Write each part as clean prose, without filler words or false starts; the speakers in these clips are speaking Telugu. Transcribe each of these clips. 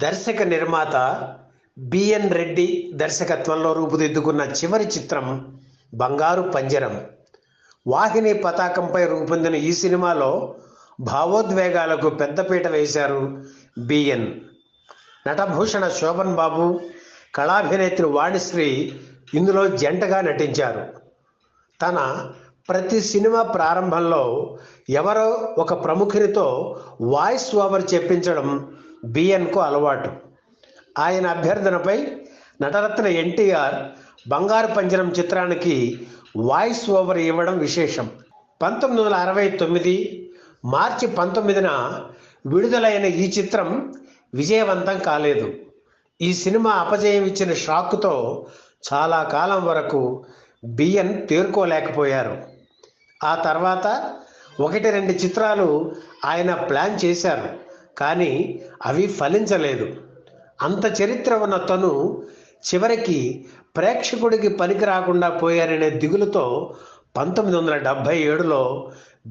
దర్శక నిర్మాత బిఎన్ రెడ్డి దర్శకత్వంలో రూపుదిద్దుకున్న చివరి చిత్రం బంగారు పంజరం. వాహిని పతాకంపై రూపొందిన ఈ సినిమాలో భావోద్వేగాలకు పెద్దపీట వేశారు బిఎన్. నటభూషణ శోభన్ బాబు, కళాభినేత్రి వాణిశ్రీ ఇందులో జంటగా నటించారు. తన ప్రతి సినిమా ప్రారంభంలో ఎవరో ఒక ప్రముఖునితో వాయిస్ ఓవర్ చెప్పించడం బిఎన్కు అలవాటు. ఆయన అభ్యర్థనపై నటరత్న ఎన్టీఆర్ బంగారు పంజరం చిత్రానికి వాయిస్ ఓవర్ ఇవ్వడం విశేషం. 1969 మార్చి 19న విడుదలైన ఈ చిత్రం విజయవంతం కాలేదు. ఈ సినిమా అపజయం ఇచ్చిన షాక్తో చాలా కాలం వరకు బిఎన్ తేరుకోలేకపోయారు. ఆ తర్వాత 1-2 చిత్రాలు ఆయన ప్లాన్ చేశారు, కానీ అవి ఫలించలేదు. అంత చరిత్ర ఉన్న తను చివరికి ప్రేక్షకుడికి పనికి రాకుండా పోయారనే దిగులుతో 1977లో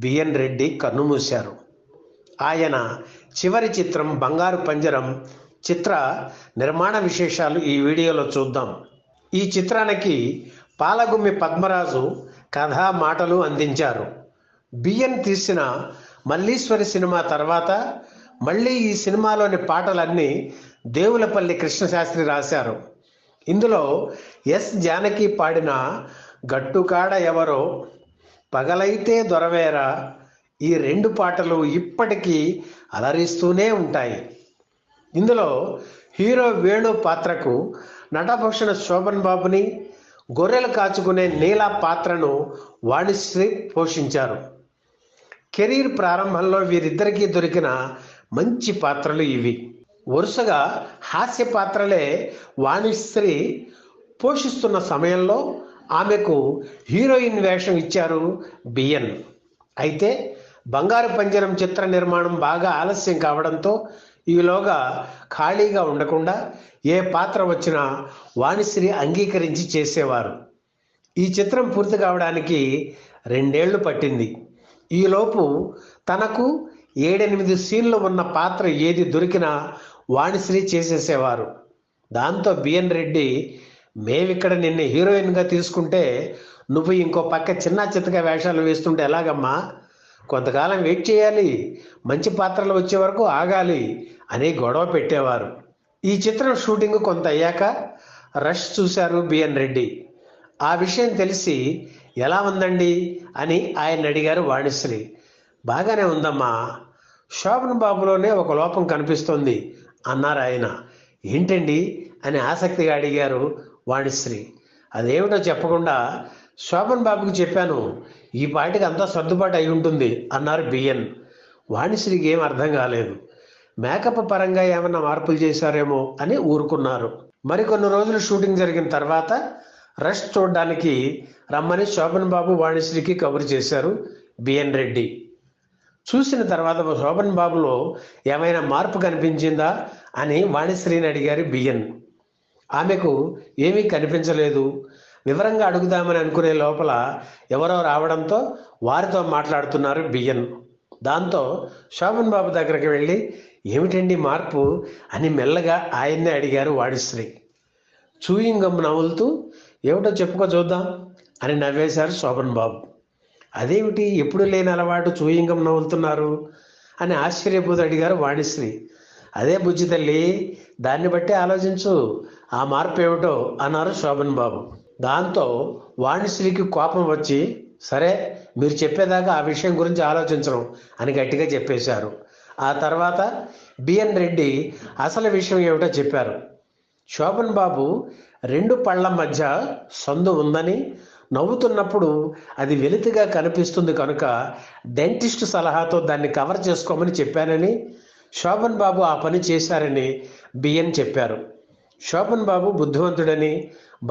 బిఎన్ రెడ్డి కన్నుమూశారు. ఆయన చివరి చిత్రం బంగారు పంజరం చిత్ర నిర్మాణ విశేషాలు ఈ వీడియోలో చూద్దాం. ఈ చిత్రానికి పాలగుమ్మి పద్మరాజు కథా మాటలు అందించారు. బిఎన్ తీసిన మల్లీశ్వరి సినిమా తర్వాత మళ్ళీ ఈ సినిమాలోని పాటలన్నీ దేవులపల్లి కృష్ణశాస్త్రి రాశారు. ఇందులో ఎస్ జానకి పాడిన గట్టుకాడ ఎవరో, పగలైతే దొరవేరా ఈ 2 పాటలు ఇప్పటికీ అలరిస్తూనే ఉంటాయి. ఇందులో హీరో వేణు పాత్రకు నటభూషణ శోభన్ బాబుని, గొర్రెలు కాచుకునే నీలా పాత్రను వాణిశ్రీ పోషించారు. కెరీర్ ప్రారంభంలో వీరిద్దరికీ దొరికిన మంచి పాత్రలు ఇవి. వరుసగా హాస్య పాత్రలే వాణిశ్రీ పోషిస్తున్న సమయంలో ఆమెకు హీరోయిన్ వేషం ఇచ్చారు బిఎన్. అయితే బంగారు పంజరం చిత్ర నిర్మాణం బాగా ఆలస్యం కావడంతో ఈలోగా ఖాళీగా ఉండకుండా ఏ పాత్ర వచ్చినా వాణిశ్రీ అంగీకరించి చేసేవారు. ఈ చిత్రం పూర్తి కావడానికి 2 ఏళ్లు పట్టింది. ఈలోపు తనకు 7-8 సీన్లు ఉన్న పాత్ర ఏది దొరికినా వాణిశ్రీ చేసేసేవారు. దాంతో బిఎన్ రెడ్డి, మేమిక్కడ నిన్ను హీరోయిన్గా తీసుకుంటే నువ్వు ఇంకో పక్క చిన్న చిత్తగా వేషాలు వేస్తుంటే ఎలాగమ్మా, కొంతకాలం వెయిట్ చేయాలి, మంచి పాత్రలు వచ్చే వరకు ఆగాలి అని గొడవ పెట్టేవారు. ఈ చిత్రం షూటింగ్ కొంత అయ్యాక రష్ చూశారు బిఎన్ రెడ్డి. ఆ విషయం తెలిసి ఎలా ఉందండి అని ఆయన అడిగారు వాణిశ్రీ. బాగానే ఉందమ్మా, శోభన్ బాబులోనే ఒక లోపం కనిపిస్తోంది అన్నారు ఆయన. ఏంటండి అని ఆసక్తిగా అడిగారు వాణిశ్రీ. అదేమిటో చెప్పకుండా శోభన్ బాబుకి చెప్పాను, ఈ పాటికి అంతా సర్దుబాటు అయి ఉంటుంది అన్నారు బిఎన్. వాణిశ్రీకి ఏం అర్థం కాలేదు. మేకప్ పరంగా ఏమన్నా మార్పులు చేశారేమో అని ఊరుకున్నారు. మరికొన్ని రోజులు షూటింగ్ జరిగిన తర్వాత రష్ చూడడానికి రమ్మని శోభన్ బాబు వాణిశ్రీకి కబురు చేశారు బిఎన్ రెడ్డి. చూసిన తర్వాత శోభన్ బాబులో ఏమైనా మార్పు కనిపించిందా అని వాణిశ్రీని అడిగారు బిఎన్. ఆమెకు ఏమీ కనిపించలేదు. వివరంగా అడుగుదామని అనుకునే లోపల ఎవరో రావడంతో వారితో మాట్లాడుతున్నారు బిఎన్. దాంతో శోభన్ బాబు దగ్గరికి వెళ్ళి ఏమిటండి మార్పు అని మెల్లగా ఆయన్నే అడిగారు వాణిశ్రీ. చూయింగ్ గమ్ నవ్వులుతూ ఏమిటో చెప్పుకో చూద్దాం అని నవ్వేశారు శోభన్ బాబు. అదేమిటి ఎప్పుడు లేని అలవాటు చూయింగ్ గమ్ నవ్వులుతున్నారు అని ఆశ్చర్యపోతూ అడిగారు వాణిశ్రీ. అదే బుజ్జి తల్లి, దాన్ని బట్టి ఆలోచించు, ఆ మార్పు ఏమిటో అన్నారు శోభన్ బాబు. దాంతో వాణిశ్రీకి కోపం వచ్చి, సరే మీరు చెప్పేదాకా ఆ విషయం గురించి ఆలోచించడం అని గట్టిగా చెప్పేశారు. ఆ తర్వాత బిఎన్ రెడ్డి అసలు విషయం ఏమిటో చెప్పారు. శోభన్ బాబు 2 పళ్ళ మధ్య సందు ఉందని, నవ్వుతున్నప్పుడు అది వెలితిగా కనిపిస్తుంది కనుక డెంటిస్ట్ సలహాతో దాన్ని కవర్ చేసుకోమని చెప్పానని, శోభన్ బాబు ఆ పని చేశారని బిఎన్ చెప్పారు. శోభన్ బాబు బుద్ధివంతుడని,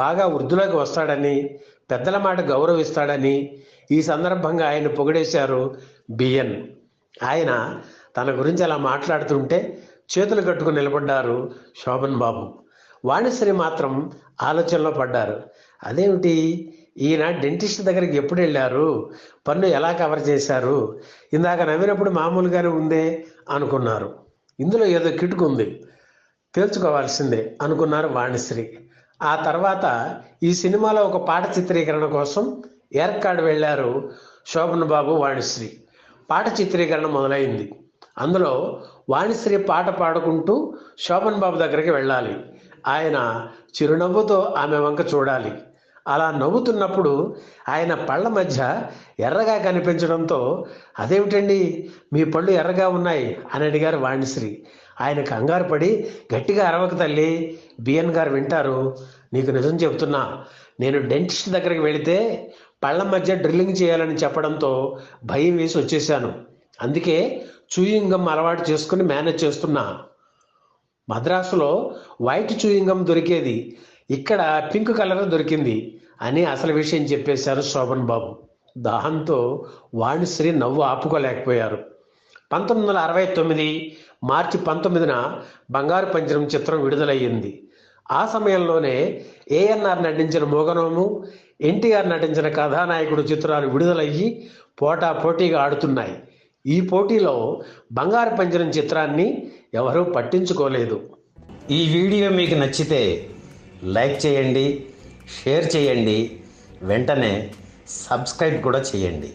బాగా వృద్ధిలోకి వస్తాడని, పెద్దల మాట గౌరవిస్తాడని ఈ సందర్భంగా ఆయన పొగిడేశారు బిఎన్. ఆయన తన గురించి అలా మాట్లాడుతుంటే చేతులు కట్టుకుని నిలబడ్డారు శోభన్ బాబు. వాణిశ్రీ మాత్రం ఆలోచనలో పడ్డారు. అదేమిటి, ఈయన డెంటిస్ట్ దగ్గరికి ఎప్పుడు వెళ్ళారు, పన్ను ఎలా కవర్ చేశారు, ఇందాక నవ్వినప్పుడు మామూలుగానే ఉందే అనుకున్నారు. ఇందులో ఏదో కిటుకు ఉంది. తేల్చుకోవాల్సిందే అనుకున్నారు వాణిశ్రీ. ఆ తర్వాత ఈ సినిమాలో ఒక పాట చిత్రీకరణ కోసం ఏర్కాడ్ వెళ్ళారు శోభన్ బాబు, వాణిశ్రీ. పాట చిత్రీకరణ మొదలైంది. అందులో వాణిశ్రీ పాట పాడుకుంటూ శోభన్ బాబు దగ్గరికి వెళ్ళాలి. ఆయన చిరునవ్వుతో ఆమె వంక చూడాలి. అలా నవ్వుతున్నప్పుడు ఆయన పళ్ళ మధ్య ఎర్రగా కనిపించడంతో, అదేమిటండి మీ పళ్ళు ఎర్రగా ఉన్నాయి అని అడిగారు వాణిశ్రీ. ఆయన కంగారు పడి, గట్టిగా అరవక తల్లి, బిఎన్ గారు వింటారు, నీకు నిజం చెబుతున్నా, నేను డెంటిస్ట్ దగ్గరికి వెళితే పళ్ళ మధ్య డ్రిల్లింగ్ చేయాలని చెప్పడంతో భయం వేసి వచ్చేసాను. అందుకే చూయింగ్ గమ్ అలవాటు చేసుకుని మేనేజ్ చేస్తున్నా. మద్రాసులో వైట్ చూయింగ్ గమ్ దొరికేది, ఇక్కడ పింక్ కలర్ దొరికింది అని అసలు విషయం చెప్పేశారు శోభన్ బాబు. దాంతో వాణిశ్రీ నవ్వు ఆపుకోలేకపోయారు. 1969 మార్చి 19న బంగారు పంజరం చిత్రం విడుదలయ్యింది. ఆ సమయంలోనే ఏఎన్ఆర్ నటించిన మోగనోము, ఎన్టీఆర్ నటించిన కథానాయకుడు చిత్రాలు విడుదలయ్యి పోటాపోటీగా ఆడుతున్నాయి. ఈ పోటీలో బంగారు పంజరం చిత్రాన్ని ఎవరూ పట్టించుకోలేదు. ఈ వీడియో మీకు నచ్చితే లైక్ చేయండి, షేర్ చేయండి, వెంటనే సబ్స్క్రైబ్ కూడా చేయండి.